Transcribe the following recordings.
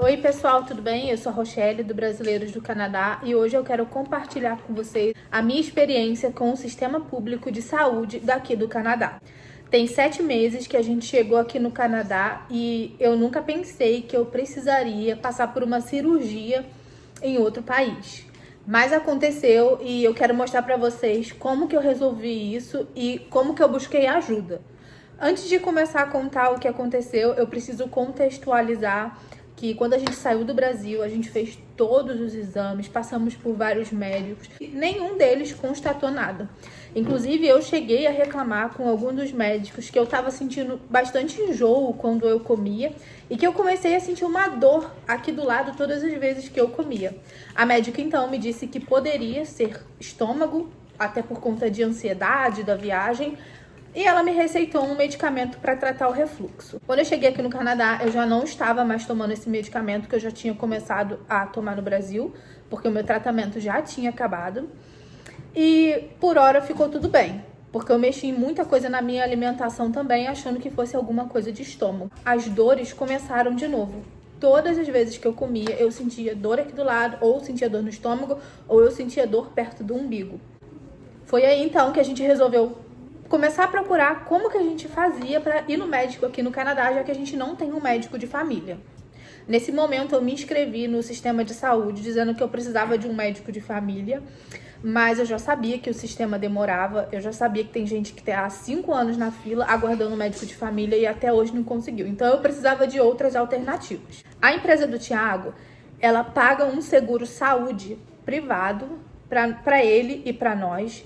Oi pessoal, tudo bem? Eu sou a Rochelle do Brasileiros do Canadá e hoje eu quero compartilhar com vocês a minha experiência com o sistema público de saúde daqui do Canadá. Tem 7 meses que a gente chegou aqui no Canadá e eu nunca pensei que eu precisaria passar por uma cirurgia em outro país. Mas aconteceu e eu quero mostrar para vocês como que eu resolvi isso e como que eu busquei ajuda. Antes de começar a contar o que aconteceu, eu preciso contextualizar que quando a gente saiu do Brasil, a gente fez todos os exames, passamos por vários médicos, e nenhum deles constatou nada. Inclusive, eu cheguei a reclamar com algum dos médicos que eu estava sentindo bastante enjoo quando eu comia e que eu comecei a sentir uma dor aqui do lado todas as vezes que eu comia. A médica, então, me disse que poderia ser estômago, até por conta de ansiedade da viagem, e ela me receitou um medicamento para tratar o refluxo. Quando eu cheguei aqui no Canadá, eu já não estava mais tomando esse medicamento que eu já tinha começado a tomar no Brasil, porque o meu tratamento já tinha acabado. E por hora ficou tudo bem, porque eu mexi em muita coisa na minha alimentação também, achando que fosse alguma coisa de estômago. As dores começaram de novo. Todas as vezes que eu comia, eu sentia dor aqui do lado, ou sentia dor no estômago, ou eu sentia dor perto do umbigo. Foi aí então que a gente resolveu começar a procurar como que a gente fazia para ir no médico aqui no Canadá, já que a gente não tem um médico de família. Nesse momento eu me inscrevi no sistema de saúde dizendo que eu precisava de um médico de família, mas eu já sabia que o sistema demorava, eu já sabia que tem gente que está há 5 anos na fila aguardando um médico de família e até hoje não conseguiu. Então eu precisava de outras alternativas. A empresa do Thiago, ela paga um seguro saúde privado para ele e para nós.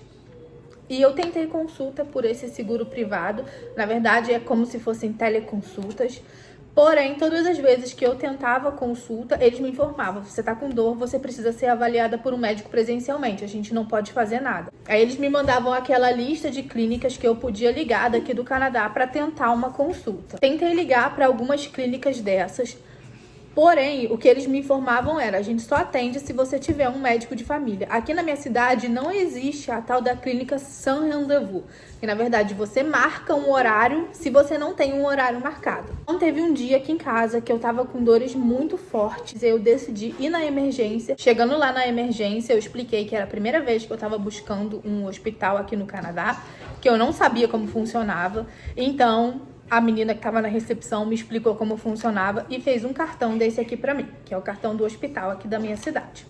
E eu tentei consulta por esse seguro privado, na verdade é como se fossem teleconsultas, porém todas as vezes que eu tentava consulta, eles me informavam, você tá com dor, você precisa ser avaliada por um médico presencialmente, a gente não pode fazer nada. Aí eles me mandavam aquela lista de clínicas que eu podia ligar daqui do Canadá para tentar uma consulta. Tentei ligar para algumas clínicas dessas, porém, o que eles me informavam era, a gente só atende se você tiver um médico de família. Aqui na minha cidade não existe a tal da clínica Sans Rendez-vous, que na verdade você marca um horário se você não tem um horário marcado. Então teve um dia aqui em casa que eu tava com dores muito fortes, eu decidi ir na emergência. Chegando lá na emergência, eu expliquei que era a primeira vez que eu tava buscando um hospital aqui no Canadá, que eu não sabia como funcionava, então a menina que estava na recepção me explicou como funcionava e fez um cartão desse aqui para mim, que é o cartão do hospital aqui da minha cidade.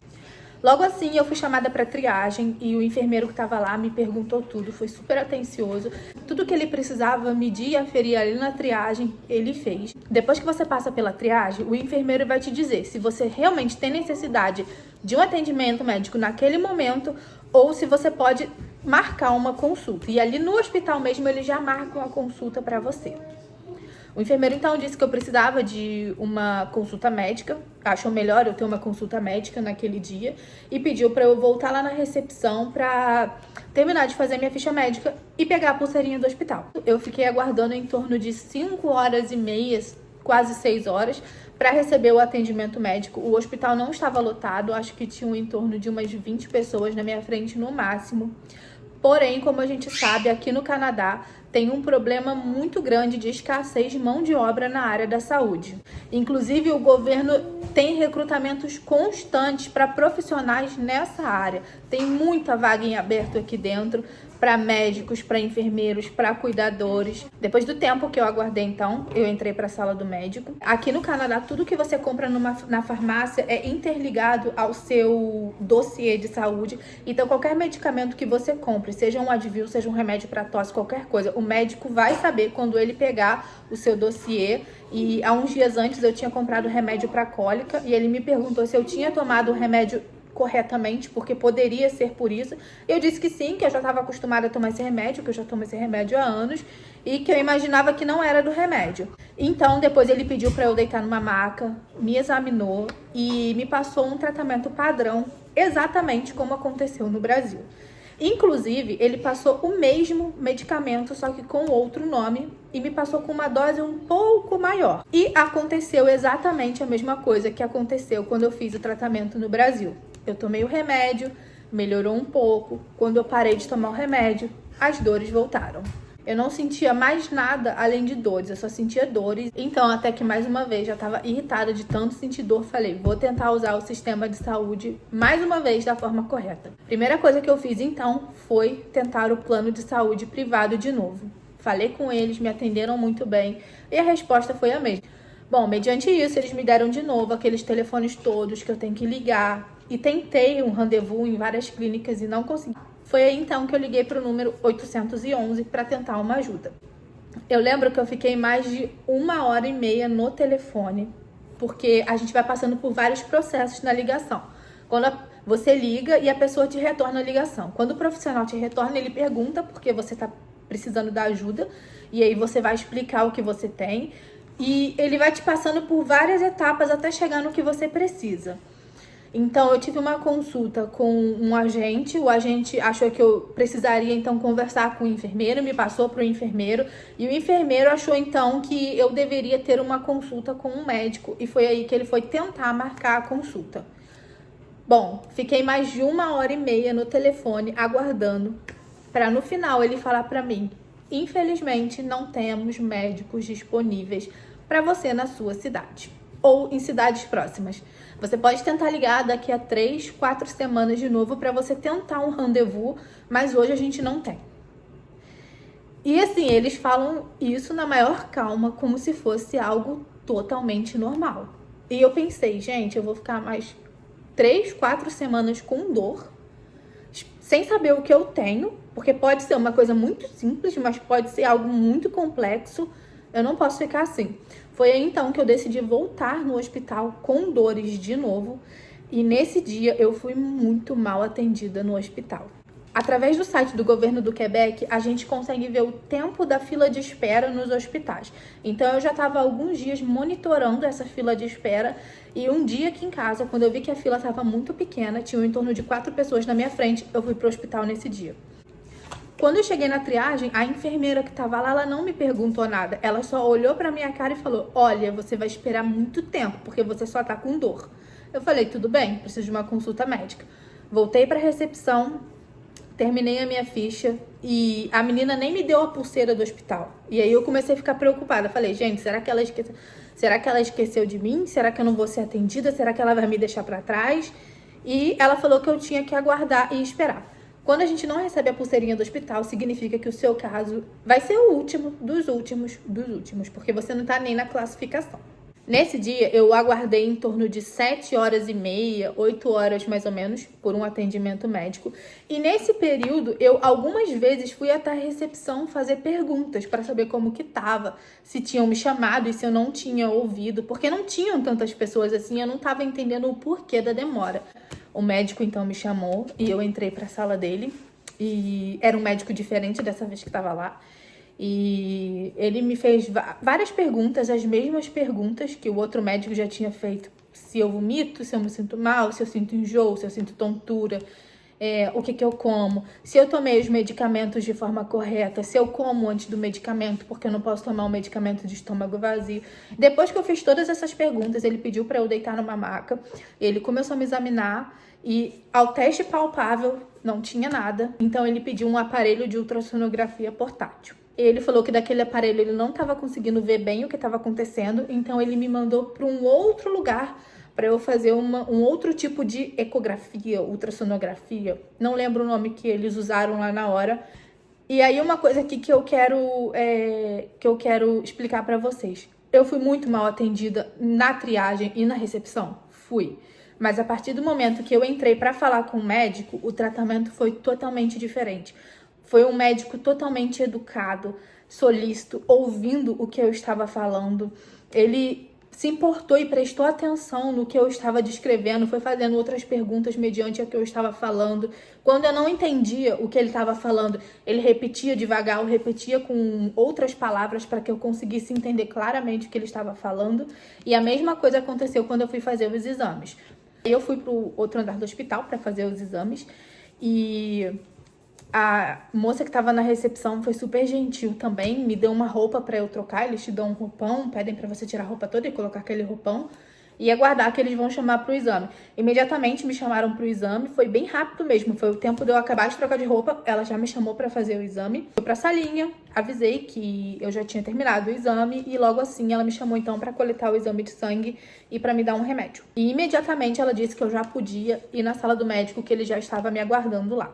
Logo assim, eu fui chamada para triagem e o enfermeiro que estava lá me perguntou tudo, foi super atencioso. Tudo que ele precisava medir e aferir ali na triagem, ele fez. Depois que você passa pela triagem, o enfermeiro vai te dizer se você realmente tem necessidade de um atendimento médico naquele momento ou se você pode marcar uma consulta. E ali no hospital mesmo, eles já marcam a consulta para você. O enfermeiro então disse que eu precisava de uma consulta médica, achou melhor eu ter uma consulta médica naquele dia e pediu para eu voltar lá na recepção para terminar de fazer minha ficha médica e pegar a pulseirinha do hospital. Eu fiquei aguardando em torno de 5 horas e meia, quase 6 horas, para receber o atendimento médico. O hospital não estava lotado, acho que tinha em torno de umas 20 pessoas na minha frente no máximo. Porém, como a gente sabe, aqui no Canadá tem um problema muito grande de escassez de mão de obra na área da saúde. Inclusive, o governo tem recrutamentos constantes para profissionais nessa área. Tem muita vaga em aberto aqui dentro para médicos, para enfermeiros, para cuidadores. Depois do tempo que eu aguardei, então, eu entrei para a sala do médico. Aqui no Canadá, tudo que você compra na farmácia é interligado ao seu dossiê de saúde. Então, qualquer medicamento que você compre, seja um Advil, seja um remédio para tosse, qualquer coisa, o médico vai saber quando ele pegar o seu dossiê. E há uns dias antes eu tinha comprado remédio para cólica e ele me perguntou se eu tinha tomado o remédio corretamente, porque poderia ser por isso. Eu disse que sim, que eu já estava acostumada a tomar esse remédio, que eu já tomo esse remédio há anos e que eu imaginava que não era do remédio. Então, depois ele pediu para eu deitar numa maca, me examinou e me passou um tratamento padrão, exatamente como aconteceu no Brasil. Inclusive, ele passou o mesmo medicamento, só que com outro nome, e me passou com uma dose um pouco maior. E aconteceu exatamente a mesma coisa que aconteceu quando eu fiz o tratamento no Brasil. Eu tomei o remédio, melhorou um pouco. Quando eu parei de tomar o remédio, as dores voltaram. Eu não sentia mais nada além de dores, eu só sentia dores. Então, até que mais uma vez, já estava irritada de tanto sentir dor, falei, vou tentar usar o sistema de saúde mais uma vez da forma correta. Primeira coisa que eu fiz então foi tentar o plano de saúde privado de novo. Falei com eles, me atenderam muito bem e a resposta foi a mesma. Bom, mediante isso, eles me deram de novo aqueles telefones todos que eu tenho que ligar. E tentei um rendezvous em várias clínicas e não consegui. Foi aí então que eu liguei para o número 811 para tentar uma ajuda. Eu lembro que eu fiquei mais de 1h30 no telefone, porque a gente vai passando por vários processos na ligação. Quando você liga e a pessoa te retorna a ligação. Quando o profissional te retorna, ele pergunta por que você está precisando da ajuda, e aí você vai explicar o que você tem, e ele vai te passando por várias etapas até chegar no que você precisa. Então, eu tive uma consulta com um agente, o agente achou que eu precisaria, então, conversar com o enfermeiro, me passou para o enfermeiro, e o enfermeiro achou, então, que eu deveria ter uma consulta com um médico, e foi aí que ele foi tentar marcar a consulta. Bom, fiquei mais de 1h30 no telefone, aguardando, para no final ele falar para mim, infelizmente, não temos médicos disponíveis para você na sua cidade, ou em cidades próximas. Você pode tentar ligar daqui a 3, 4 semanas de novo para você tentar um rendezvous, mas hoje a gente não tem. E assim, eles falam isso na maior calma, como se fosse algo totalmente normal. E eu pensei, gente, eu vou ficar mais 3, 4 semanas com dor, sem saber o que eu tenho, porque pode ser uma coisa muito simples, mas pode ser algo muito complexo. Eu não posso ficar assim. Foi aí então que eu decidi voltar no hospital com dores de novo. E nesse dia eu fui muito mal atendida no hospital. Através do site do governo do Quebec, a gente consegue ver o tempo da fila de espera nos hospitais. Então eu já estava há alguns dias monitorando essa fila de espera. E um dia aqui em casa, quando eu vi que a fila estava muito pequena, tinha em torno de 4 pessoas na minha frente, eu fui para o hospital nesse dia. Quando eu cheguei na triagem, a enfermeira que estava lá, ela não me perguntou nada. Ela só olhou pra minha cara e falou, olha, você vai esperar muito tempo, porque você só tá com dor. Eu falei, tudo bem, preciso de uma consulta médica. Voltei pra recepção, terminei a minha ficha e a menina nem me deu a pulseira do hospital. E aí eu comecei a ficar preocupada. Falei, gente, será que ela esqueceu de mim? Será que eu não vou ser atendida? Será que ela vai me deixar pra trás? E ela falou que eu tinha que aguardar e esperar. Quando a gente não recebe a pulseirinha do hospital, significa que o seu caso vai ser o último dos últimos, porque você não tá nem na classificação. Nesse dia, eu aguardei em torno de 7h30, 8 horas mais ou menos, por um atendimento médico. E nesse período, eu algumas vezes fui até a recepção fazer perguntas para saber como que tava, se tinham me chamado e se eu não tinha ouvido, porque não tinham tantas pessoas assim, eu não tava entendendo o porquê da demora. O médico então me chamou e eu entrei para a sala dele e era um médico diferente dessa vez que estava lá. E ele me fez várias perguntas, as mesmas perguntas que o outro médico já tinha feito. Se eu vomito, se eu me sinto mal, se eu sinto enjoo, se eu sinto tontura, o que eu como, se eu tomei os medicamentos de forma correta, se eu como antes do medicamento, porque eu não posso tomar um medicamento de estômago vazio. Depois que eu fiz todas essas perguntas, ele pediu para eu deitar numa maca, ele começou a me examinar e ao teste palpável não tinha nada, então ele pediu um aparelho de ultrassonografia portátil. Ele falou que daquele aparelho ele não estava conseguindo ver bem o que estava acontecendo, então ele me mandou para um outro lugar para eu fazer um outro tipo de ecografia, ultrassonografia. Não lembro o nome que eles usaram lá na hora. E aí uma coisa aqui que eu quero explicar para vocês. Eu fui muito mal atendida na triagem e na recepção? Fui. Mas a partir do momento que eu entrei para falar com o médico, o tratamento foi totalmente diferente. Foi um médico totalmente educado, solícito, ouvindo o que eu estava falando. Ele se importou e prestou atenção no que eu estava descrevendo, foi fazendo outras perguntas mediante o que eu estava falando. Quando eu não entendia o que ele estava falando, ele repetia devagar, ou repetia com outras palavras para que eu conseguisse entender claramente o que ele estava falando. E a mesma coisa aconteceu quando eu fui fazer os exames. Eu fui para o outro andar do hospital para fazer os exames e a moça que estava na recepção foi super gentil também, me deu uma roupa para eu trocar. Eles te dão um roupão, pedem para você tirar a roupa toda e colocar aquele roupão. e aguardar que eles vão chamar pro exame. Imediatamente me chamaram pro exame, foi bem rápido mesmo, foi o tempo de eu acabar de trocar de roupa, ela já me chamou pra fazer o exame. Fui pra salinha, avisei que eu já tinha terminado o exame e logo assim ela me chamou então pra coletar o exame de sangue e pra me dar um remédio. E imediatamente ela disse que eu já podia ir na sala do médico, que ele já estava me aguardando lá.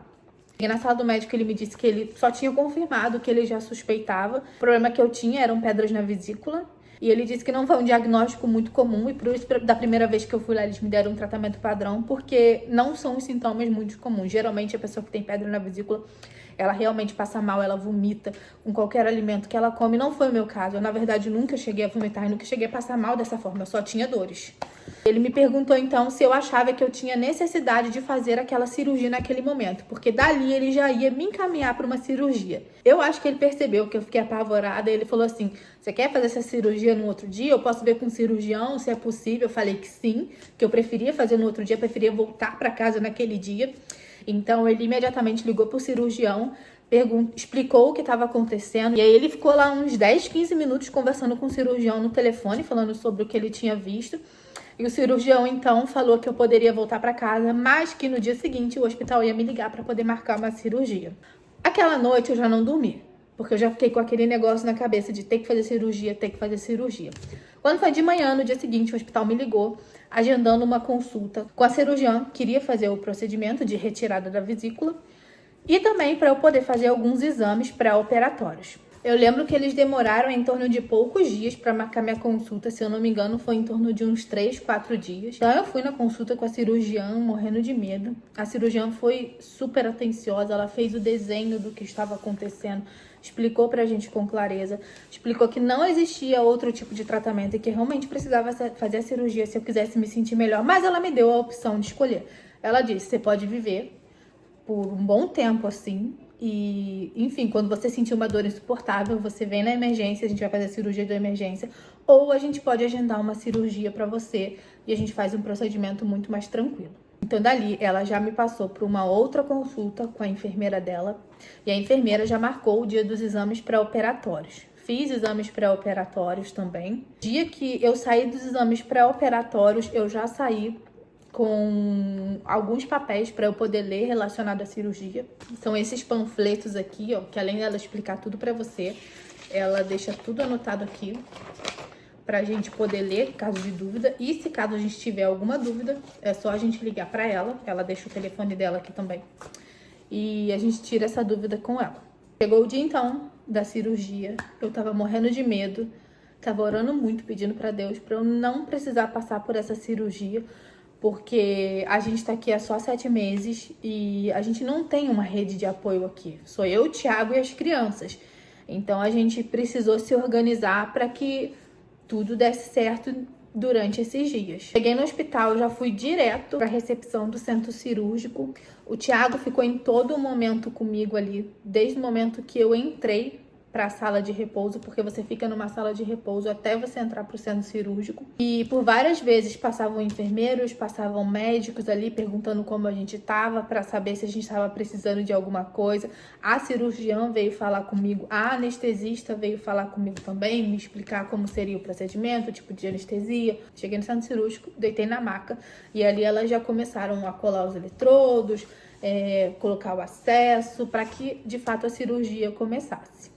E na sala do médico ele me disse que ele só tinha confirmado que ele já suspeitava. O problema que eu tinha eram pedras na vesícula. E ele disse que não foi um diagnóstico muito comum e por isso, da primeira vez que eu fui lá, eles me deram um tratamento padrão, porque não são os sintomas muito comuns. Geralmente a pessoa que tem pedra na vesícula, ela realmente passa mal, ela vomita com qualquer alimento que ela come. Não foi o meu caso. Eu, na verdade, nunca cheguei a vomitar e nunca cheguei a passar mal dessa forma. Eu só tinha dores. Ele me perguntou, então, se eu achava que eu tinha necessidade de fazer aquela cirurgia naquele momento. Porque dali ele já ia me encaminhar para uma cirurgia. Eu acho que ele percebeu que eu fiquei apavorada. E ele falou assim, você quer fazer essa cirurgia no outro dia? Eu posso ver com um cirurgião se é possível. Eu falei que sim, que eu preferia fazer no outro dia. Preferia voltar para casa naquele dia. Então, ele imediatamente ligou pro cirurgião, explicou o que estava acontecendo. E aí, ele ficou lá uns 10, 15 minutos conversando com o cirurgião no telefone, falando sobre o que ele tinha visto. E o cirurgião, então, falou que eu poderia voltar para casa, mas que no dia seguinte o hospital ia me ligar para poder marcar uma cirurgia. Aquela noite eu já não dormi, porque eu já fiquei com aquele negócio na cabeça de ter que fazer cirurgia, ter que fazer cirurgia. Quando foi de manhã, no dia seguinte, o hospital me ligou, agendando uma consulta com a cirurgiã, que queria fazer o procedimento de retirada da vesícula, e também para eu poder fazer alguns exames pré-operatórios. Eu lembro que eles demoraram em torno de poucos dias para marcar minha consulta, se eu não me engano foi em torno de uns 3, 4 dias. Então eu fui na consulta com a cirurgiã, morrendo de medo. A cirurgiã foi super atenciosa, ela fez o desenho do que estava acontecendo, explicou pra gente com clareza, explicou que não existia outro tipo de tratamento e que realmente precisava fazer a cirurgia se eu quisesse me sentir melhor, mas ela me deu a opção de escolher. Ela disse, você pode viver por um bom tempo assim, e, enfim, quando você sentir uma dor insuportável, você vem na emergência, a gente vai fazer a cirurgia de emergência, ou a gente pode agendar uma cirurgia pra você e a gente faz um procedimento muito mais tranquilo. Então, dali, ela já me passou para uma outra consulta com a enfermeira dela, e a enfermeira já marcou o dia dos exames pré-operatórios. Fiz exames pré-operatórios também. Dia que eu saí dos exames pré-operatórios, eu já saí com alguns papéis para eu poder ler relacionado à cirurgia. São esses panfletos aqui, ó, que além dela explicar tudo para você, ela deixa tudo anotado aqui pra gente poder ler, caso de dúvida. E se caso a gente tiver alguma dúvida, é só a gente ligar pra ela. Ela deixa o telefone dela aqui também. E a gente tira essa dúvida com ela. Chegou o dia, então, da cirurgia. Eu tava morrendo de medo. Tava orando muito, pedindo pra Deus pra eu não precisar passar por essa cirurgia. Porque a gente tá aqui há só 7 meses e a gente não tem uma rede de apoio aqui. Sou eu, o Thiago e as crianças. Então, a gente precisou se organizar pra que tudo desse certo durante esses dias. Cheguei no hospital, já fui direto para a recepção do centro cirúrgico. O Thiago ficou em todo momento comigo ali, desde o momento que eu entrei para a sala de repouso, porque você fica numa sala de repouso até você entrar para o centro cirúrgico. E por várias vezes passavam enfermeiros, passavam médicos ali perguntando como a gente estava, para saber se a gente estava precisando de alguma coisa. A cirurgiã veio falar comigo, a anestesista veio falar comigo também, me explicar como seria o procedimento, o tipo de anestesia. Cheguei no centro cirúrgico, deitei na maca e ali elas já começaram a colar os eletrodos, colocar o acesso, para que de fato a cirurgia começasse.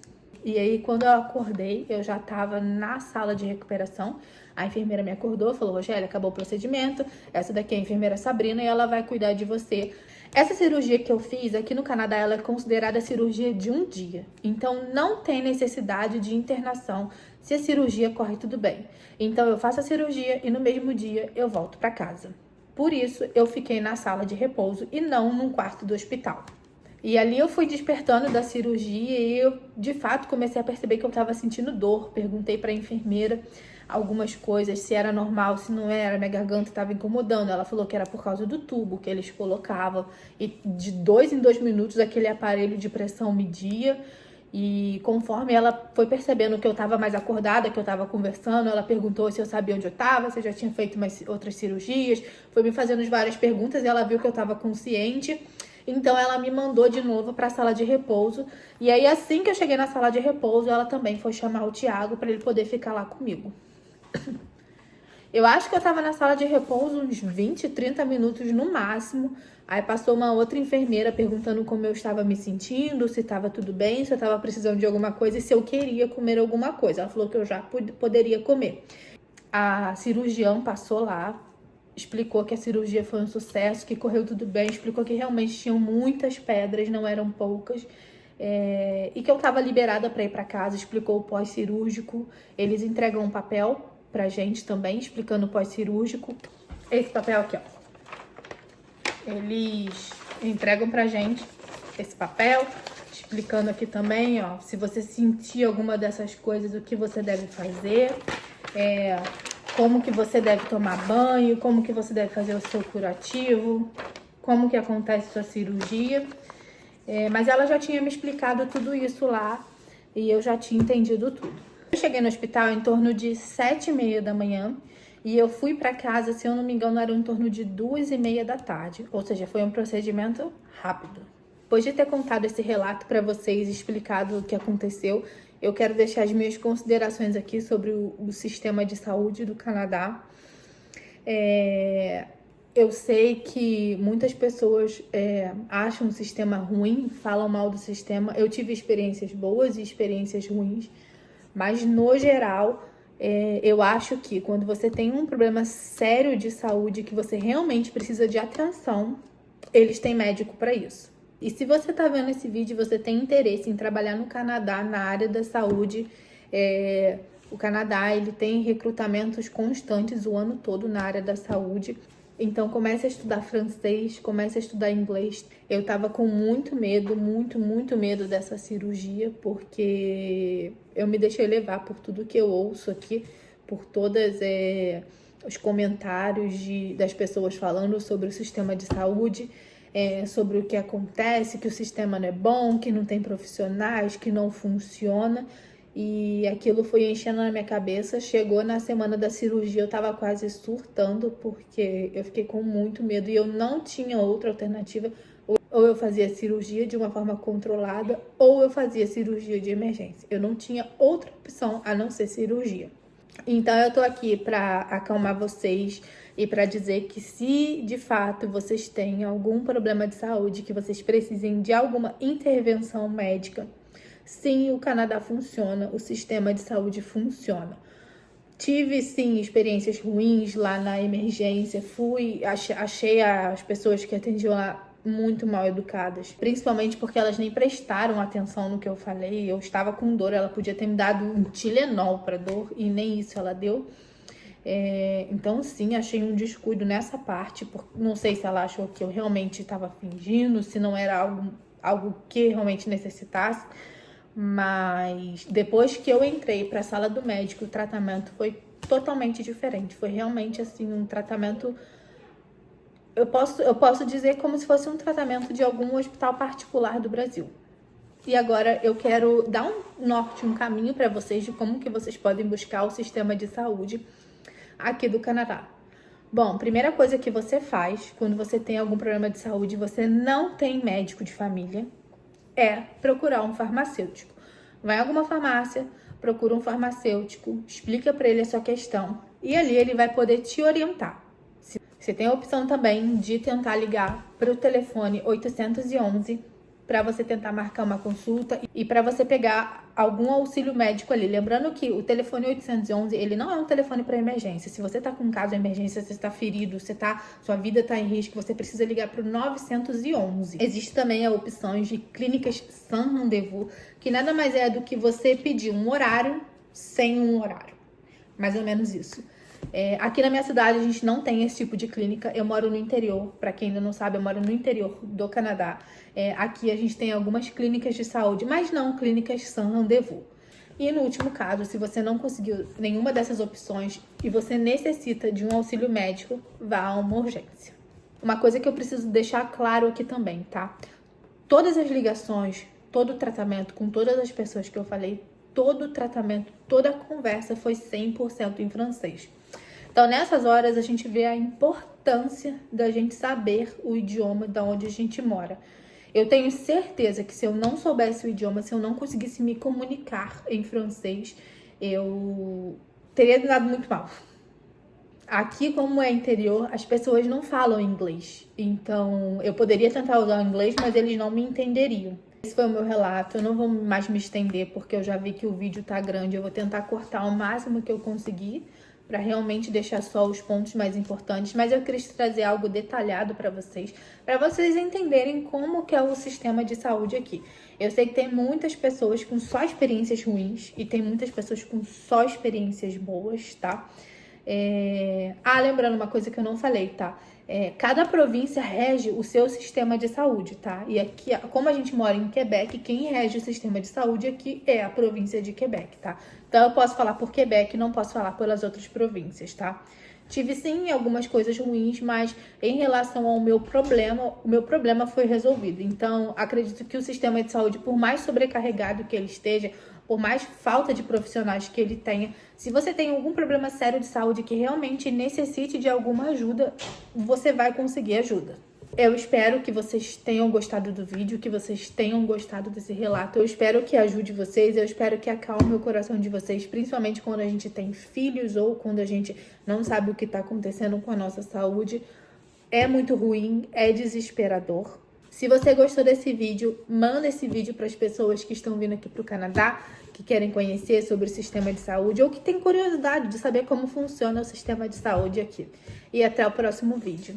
E aí, quando eu acordei, eu já estava na sala de recuperação. A enfermeira me acordou, falou, Rogélia, acabou o procedimento. Essa daqui é a enfermeira Sabrina e ela vai cuidar de você. Essa cirurgia que eu fiz aqui no Canadá, ela é considerada cirurgia de um dia. Então, não tem necessidade de internação se a cirurgia corre tudo bem. Então, eu faço a cirurgia e no mesmo dia eu volto para casa. Por isso, eu fiquei na sala de repouso e não num quarto do hospital. E ali eu fui despertando da cirurgia e eu, de fato, comecei a perceber que eu estava sentindo dor. Perguntei para a enfermeira algumas coisas, se era normal, se não era, minha garganta estava incomodando. Ela falou que era por causa do tubo que eles colocavam. E de 2 em 2 minutos aquele aparelho de pressão media. E conforme ela foi percebendo que eu estava mais acordada, que eu estava conversando, ela perguntou se eu sabia onde eu estava, se eu já tinha feito outras cirurgias. Foi me fazendo várias perguntas e ela viu que eu estava consciente. Então, ela me mandou de novo para a sala de repouso. E aí, assim que eu cheguei na sala de repouso, ela também foi chamar o Thiago para ele poder ficar lá comigo. Eu acho que eu tava na sala de repouso uns 20, 30 minutos no máximo. Aí passou uma outra enfermeira perguntando como eu estava me sentindo, se estava tudo bem, se eu estava precisando de alguma coisa e se eu queria comer alguma coisa. Ela falou que eu já poderia comer. A cirurgiã passou lá, explicou que a cirurgia foi um sucesso, que correu tudo bem, explicou que realmente tinham muitas pedras, não eram poucas. E que eu estava liberada para ir para casa, explicou o pós-cirúrgico. Eles entregam um papel pra gente também, explicando o pós-cirúrgico. Esse papel aqui, ó. Eles entregam pra gente esse papel, explicando aqui também, ó, se você sentir alguma dessas coisas, o que você deve fazer, como que você deve tomar banho, como que você deve fazer o seu curativo, como que acontece sua cirurgia. Mas ela já tinha me explicado tudo isso lá e eu já tinha entendido tudo. Eu cheguei no hospital em torno de 7h30 da manhã e eu fui para casa, se eu não me engano, era em torno de 2h30 da tarde. Ou seja, foi um procedimento rápido. Depois de ter contado esse relato para vocês, explicado o que aconteceu, eu quero deixar as minhas considerações aqui sobre o sistema de saúde do Canadá. Eu sei que muitas pessoas acham o sistema ruim, falam mal do sistema. Eu tive experiências boas e experiências ruins, mas no geral, eu acho que quando você tem um problema sério de saúde, que você realmente precisa de atenção, eles têm médico para isso. E se você tá vendo esse vídeo e você tem interesse em trabalhar no Canadá, na área da saúde, o Canadá ele tem recrutamentos constantes o ano todo na área da saúde. Então comece a estudar francês, comece a estudar inglês. Eu tava com muito medo, muito medo dessa cirurgia, porque eu me deixei levar por tudo que eu ouço aqui, por todos os comentários das pessoas falando sobre o sistema de saúde, sobre o que acontece, que o sistema não é bom, que não tem profissionais, que não funciona. E aquilo foi enchendo na minha cabeça. Chegou na semana da cirurgia, eu tava quase surtando, porque eu fiquei com muito medo e eu não tinha outra alternativa. Ou eu fazia cirurgia de uma forma controlada, ou eu fazia cirurgia de emergência. Eu não tinha outra opção a não ser cirurgia. Então eu tô aqui pra acalmar vocês e pra dizer que se de fato vocês têm algum problema de saúde, que vocês precisem de alguma intervenção médica, sim, o Canadá funciona, o sistema de saúde funciona. Tive, sim, experiências ruins lá na emergência, achei as pessoas que atendiam lá muito mal educadas, principalmente porque elas nem prestaram atenção no que eu falei. Eu estava com dor, ela podia ter me dado um Tilenol para dor e nem isso ela deu. Então, sim, achei um descuido nessa parte, não sei se ela achou que eu realmente estava fingindo, se não era algo que realmente necessitasse. Mas depois que eu entrei para a sala do médico, o tratamento foi totalmente diferente. Foi realmente assim um tratamento, eu posso dizer como se fosse um tratamento de algum hospital particular do Brasil. E agora eu quero dar um norte, um caminho para vocês de como que vocês podem buscar o sistema de saúde aqui do Canadá. Bom, primeira coisa que você faz quando você tem algum problema de saúde e você não tem médico de família, procurar um farmacêutico. Vai em alguma farmácia, procura um farmacêutico, explica para ele a sua questão e ali ele vai poder te orientar. Você tem a opção também de tentar ligar para o telefone 811 para você tentar marcar uma consulta e para você pegar algum auxílio médico ali. Lembrando que o telefone 811, ele não é um telefone para emergência. Se você tá com um caso de emergência, você está ferido, sua vida tá em risco, você precisa ligar para o 911. Existe também a opção de clínicas sans rendezvous, que nada mais é do que você pedir um horário sem um horário. Mais ou menos isso. Aqui na minha cidade a gente não tem esse tipo de clínica. Eu moro no interior, para quem ainda não sabe, eu moro no interior do Canadá. Aqui a gente tem algumas clínicas de saúde, mas não clínicas sans rendezvous. E no último caso, se você não conseguiu nenhuma dessas opções e você necessita de um auxílio médico, vá a uma urgência. Uma coisa que eu preciso deixar claro aqui também, tá? Todas as ligações, todo o tratamento com todas as pessoas que eu falei, todo o tratamento, toda a conversa foi 100% em francês. Então, nessas horas, a gente vê a importância da gente saber o idioma de onde a gente mora. Eu tenho certeza que se eu não soubesse o idioma, se eu não conseguisse me comunicar em francês, eu teria dado muito mal. Aqui, como é interior, as pessoas não falam inglês. Então, eu poderia tentar usar o inglês, mas eles não me entenderiam. Esse foi o meu relato. Eu não vou mais me estender, porque eu já vi que o vídeo tá grande. Eu vou tentar cortar o máximo que eu conseguir, para realmente deixar só os pontos mais importantes. Mas eu quis trazer algo detalhado para vocês entenderem como que é o sistema de saúde aqui. Eu sei que tem muitas pessoas com só experiências ruins e tem muitas pessoas com só experiências boas, tá? Lembrando uma coisa que eu não falei, tá? Cada província rege o seu sistema de saúde, tá? E aqui, como a gente mora em Quebec, quem rege o sistema de saúde aqui é a província de Quebec, tá? Então eu posso falar por Quebec, não posso falar pelas outras províncias, tá? Tive sim algumas coisas ruins, mas em relação ao meu problema, o meu problema foi resolvido. Então, acredito que o sistema de saúde, por mais sobrecarregado que ele esteja, por mais falta de profissionais que ele tenha, se você tem algum problema sério de saúde que realmente necessite de alguma ajuda, você vai conseguir ajuda. Eu espero que vocês tenham gostado do vídeo, que vocês tenham gostado desse relato. Eu espero que ajude vocês, eu espero que acalme o coração de vocês, principalmente quando a gente tem filhos ou quando a gente não sabe o que está acontecendo com a nossa saúde. É muito ruim, é desesperador. Se você gostou desse vídeo, manda esse vídeo para as pessoas que estão vindo aqui para o Canadá, que querem conhecer sobre o sistema de saúde ou que têm curiosidade de saber como funciona o sistema de saúde aqui. E até o próximo vídeo.